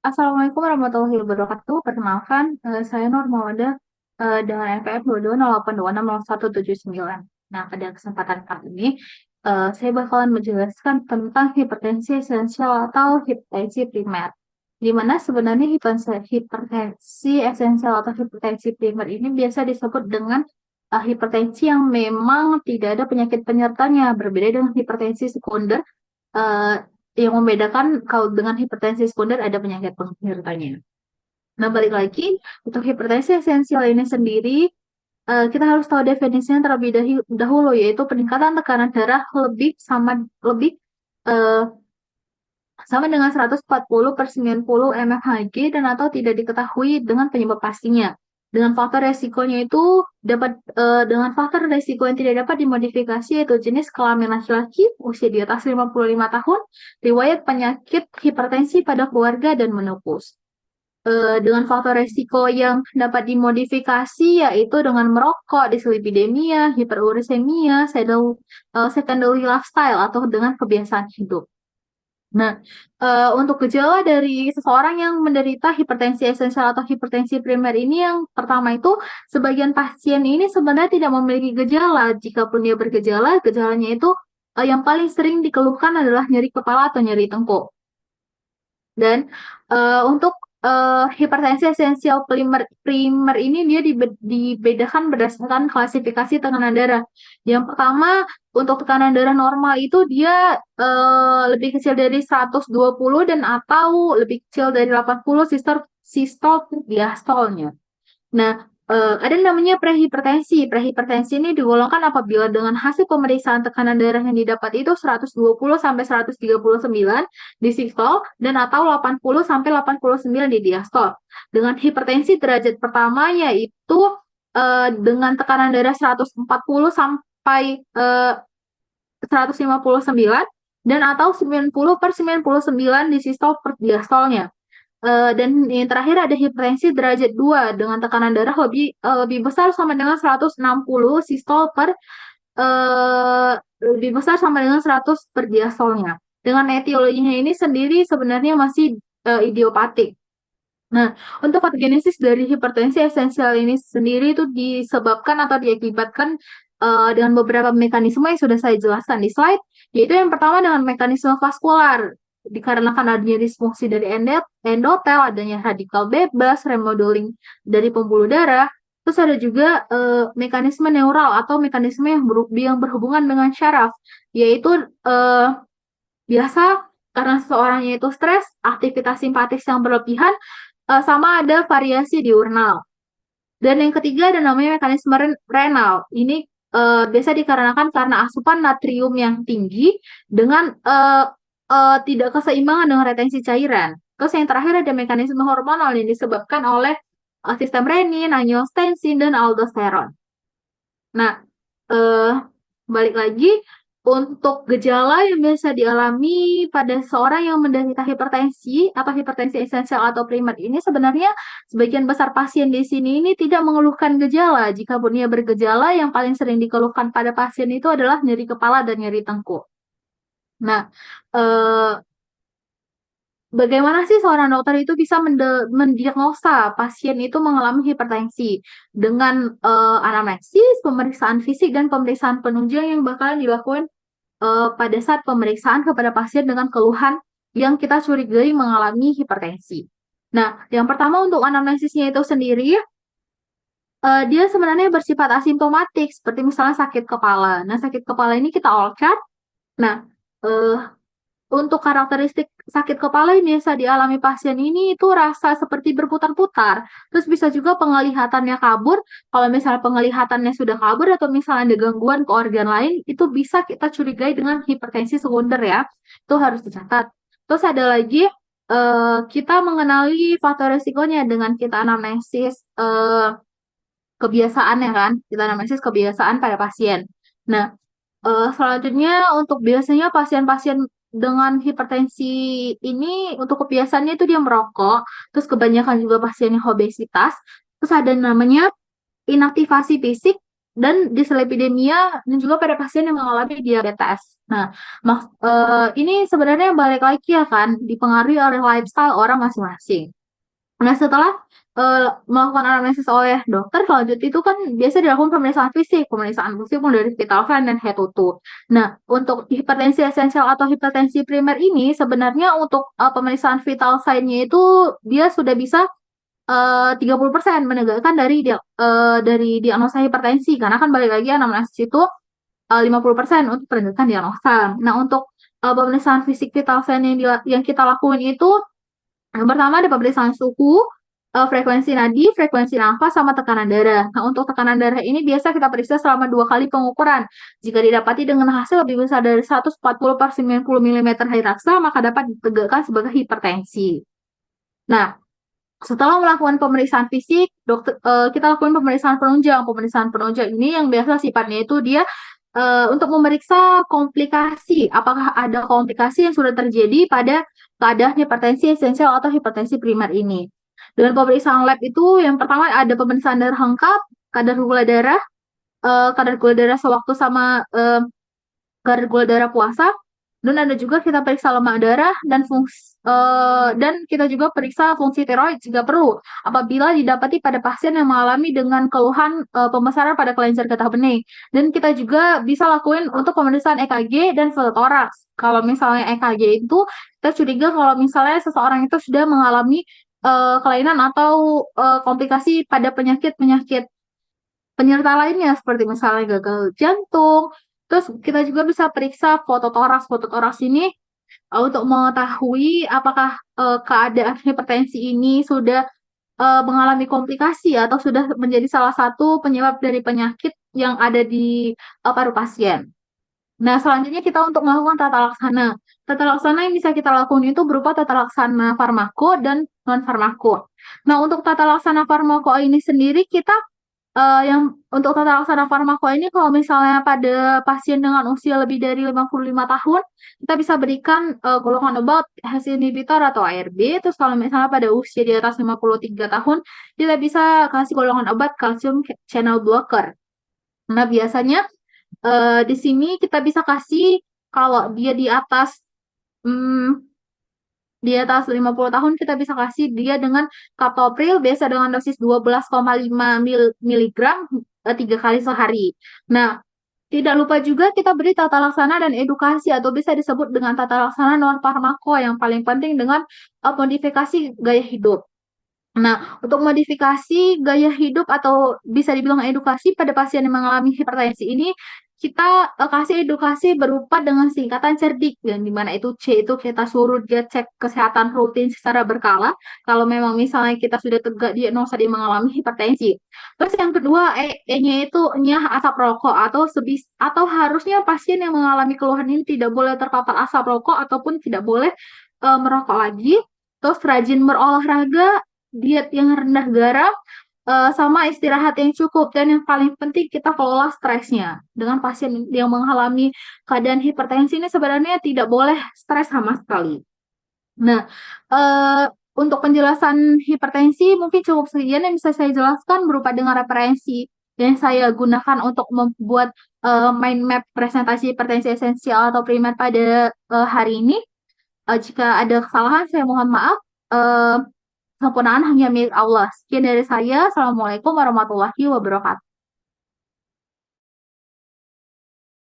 Assalamualaikum warahmatullahi wabarakatuh. Perkenalkan, saya Nur Mawada dengan NPM 220826179. Nah, pada kesempatan kali ini, saya bakalan menjelaskan tentang hipertensi esensial atau hipertensi primer. Di mana sebenarnya hipertensi esensial atau hipertensi primer ini biasa disebut dengan hipertensi yang memang tidak ada penyakit penyertanya, berbeda dengan hipertensi sekunder eh, yang membedakan kalau dengan hipertensi sekunder ada penyakit penyertanya. Nah, balik lagi untuk hipertensi esensial ini sendiri, kita harus tahu definisinya terlebih dahulu, yaitu peningkatan tekanan darah lebih eh, sama dengan 140 per 90 mmHg dan atau tidak diketahui dengan penyebab pastinya. Dengan faktor resikonya itu dengan faktor resiko yang tidak dapat dimodifikasi yaitu jenis kelamin laki-laki, usia di atas 55 tahun, riwayat penyakit hipertensi pada keluarga dan menopause. Dengan faktor resiko yang dapat dimodifikasi yaitu dengan merokok, dislipidemia, hiperurisemia, secondary lifestyle atau dengan kebiasaan hidup. Nah, untuk gejala dari seseorang yang menderita hipertensi esensial atau hipertensi primer ini yang pertama itu sebagian pasien ini sebenarnya tidak memiliki gejala. Jikapun dia bergejala, gejalanya itu yang paling sering dikeluhkan adalah nyeri kepala atau nyeri tengkuk. Dan untuk hipertensi esensial primer ini dia dibedakan berdasarkan klasifikasi tekanan darah. Yang pertama, untuk tekanan darah normal itu dia lebih kecil dari 120 dan atau lebih kecil dari 80 sistol diastolnya. Nah, ada namanya prehipertensi. Prehipertensi ini digolongkan apabila dengan hasil pemeriksaan tekanan darah yang didapat itu 120 sampai 139 di sistol dan atau 80 sampai 89 di diastol. Dengan hipertensi derajat pertama yaitu dengan tekanan darah 140 sampai 159 dan atau 90 per 99 di sistol per diastolnya. Dan yang terakhir ada hipertensi derajat 2 dengan tekanan darah lebih besar sama dengan 160 sistol per eh, lebih besar sama dengan 100 per diastolnya. Dengan etiologinya ini sendiri sebenarnya masih idiopatik. Nah, untuk patogenesis dari hipertensi esensial ini sendiri itu disebabkan atau diakibatkan dengan beberapa mekanisme yang sudah saya jelaskan di slide, yaitu yang pertama dengan mekanisme vaskular, dikarenakan adanya disfungsi dari endotel, adanya radikal bebas, remodeling dari pembuluh darah, terus ada juga mekanisme neural atau mekanisme yang berhubungan dengan syaraf, yaitu biasa karena seseorangnya itu stres, aktivitas simpatis yang berlebihan, sama ada variasi diurnal. Dan yang ketiga ada namanya mekanisme renal. Ini biasa dikarenakan karena asupan natrium yang tinggi dengan tidak keseimbangan dengan retensi cairan. Terus yang terakhir ada mekanisme hormonal yang disebabkan oleh sistem renin, angiotensin, dan aldosteron. Nah, eh, balik lagi untuk gejala yang biasa dialami pada seorang yang menderita hipertensi atau hipertensi esensial atau primer ini sebenarnya sebagian besar pasien di sini ini tidak mengeluhkan gejala. Jika pun ia bergejala, yang paling sering dikeluhkan pada pasien itu adalah nyeri kepala dan nyeri tengkuk. Nah, eh, bagaimana sih seorang dokter itu bisa mendiagnosa pasien itu mengalami hipertensi dengan anamnesis, pemeriksaan fisik, dan pemeriksaan penunjang yang bakalan dilakukan pada saat pemeriksaan kepada pasien dengan keluhan yang kita curigai mengalami hipertensi. Nah, yang pertama untuk anamnesisnya itu sendiri, dia sebenarnya bersifat asimptomatik, seperti misalnya sakit kepala. Nah, sakit kepala ini kita all chart. Nah, eh, untuk karakteristik sakit kepala yang biasa dialami pasien ini itu rasa seperti berputar-putar. Terus bisa juga penglihatannya kabur. Kalau misalnya penglihatannya sudah kabur atau misalnya ada gangguan ke organ lain, itu bisa kita curigai dengan hipertensi sekunder ya. Itu harus dicatat. Terus ada lagi kita mengenali faktor resikonya dengan kita anamnesis kebiasaan ya kan. Kita anamnesis kebiasaan pada pasien. Nah, selanjutnya untuk biasanya pasien-pasien dengan hipertensi ini untuk kebiasaannya itu dia merokok, terus kebanyakan juga pasiennya obesitas, terus ada namanya inaktivasi fisik dan dislipidemia dan juga pada pasien yang mengalami diabetes. Nah, ini sebenarnya balik lagi ya kan, dipengaruhi oleh lifestyle orang masing-masing. Nah, setelah, melakukan anamnesis oleh dokter, selanjutnya itu kan biasa dilakukan pemeriksaan fisik mulai dari vital sign dan head to toe. Nah, untuk hipertensi esensial atau hipertensi primer ini sebenarnya untuk, pemeriksaan vital sign-nya itu dia sudah bisa 30% menegakkan dari diagnosa hipertensi, karena kan balik lagi anamnesis itu 50% untuk penegakan diagnosa. Nah, untuk pemeriksaan fisik vital sign yang kita lakuin itu yang pertama ada pemeriksaan suhu, frekuensi nadi, frekuensi nafas, sama tekanan darah. Nah, untuk tekanan darah ini biasa kita periksa selama 2 kali pengukuran. Jika didapati dengan hasil lebih besar dari 140/90 mm Hg, maka dapat ditegakkan sebagai hipertensi. Nah, setelah melakukan pemeriksaan fisik, kita lakukan pemeriksaan penunjang. Pemeriksaan penunjang ini yang biasa sifatnya itu dia untuk memeriksa komplikasi, apakah ada komplikasi yang sudah terjadi pada keadaan hipertensi esensial atau hipertensi primer ini. Dengan pemeriksaan lab itu, yang pertama ada pemeriksaan darah lengkap, kadar gula darah sewaktu sama kadar gula darah puasa, dan ada juga kita periksa lemak darah dan kita juga periksa fungsi tiroid jika perlu apabila didapati pada pasien yang mengalami dengan keluhan pembesaran pada kelenjar getah bening. Dan kita juga bisa lakuin untuk pemeriksaan EKG dan pseudotoraks. Kalau misalnya EKG itu kita curiga kalau misalnya seseorang itu sudah mengalami kelainan atau komplikasi pada penyakit-penyakit penyerta lainnya seperti misalnya gagal jantung. Terus kita juga bisa periksa fototoraks. Fototoraks ini untuk mengetahui apakah keadaan hipertensi ini sudah mengalami komplikasi atau sudah menjadi salah satu penyebab dari penyakit yang ada di paru pasien. Nah, selanjutnya kita untuk melakukan tata laksana. Tata laksana yang bisa kita lakukan itu berupa tata laksana farmako dan non farmako. Nah, untuk tata laksana farmako ini sendiri kita yang untuk tata laksana farmako ini kalau misalnya pada pasien dengan usia lebih dari 55 tahun, kita bisa berikan golongan obat HAS inhibitor atau ARB. Terus kalau misalnya pada usia di atas 53 tahun, kita bisa kasih golongan obat kalsium channel blocker. Nah, biasanya di sini kita bisa kasih kalau dia hmm, di atas 50 tahun kita bisa kasih dia dengan captopril biasa dengan dosis 12,5 miligram 3 kali sehari. Nah, tidak lupa juga kita beri tata laksana dan edukasi atau bisa disebut dengan tata laksana non farmako yang paling penting dengan modifikasi gaya hidup. Nah, untuk modifikasi gaya hidup atau bisa dibilang edukasi pada pasien yang mengalami hipertensi ini, kita kasih edukasi berupa dengan singkatan cerdik, yang dimana itu C itu kita suruh dia cek kesehatan rutin secara berkala, kalau memang misalnya kita sudah tegak diagnosa dia mengalami hipertensi. Terus yang kedua, E-nya itu nyah asap rokok atau harusnya pasien yang mengalami keluhan ini tidak boleh terpapar asap rokok ataupun tidak boleh merokok lagi. Terus rajin berolahraga, diet yang rendah garam, sama istirahat yang cukup. Dan yang paling penting kita kelola stresnya. Dengan pasien yang mengalami keadaan hipertensi ini sebenarnya tidak boleh stres sama sekali. Nah, eh, untuk penjelasan hipertensi mungkin cukup sekian yang bisa saya jelaskan berupa dengan referensi yang saya gunakan untuk membuat mind map presentasi hipertensi esensial atau primer pada hari ini. Jika ada kesalahan, saya mohon maaf. Eh, Kesempurnaan hanya milik Allah. Sekian dari saya. Assalamualaikum warahmatullahi wabarakatuh.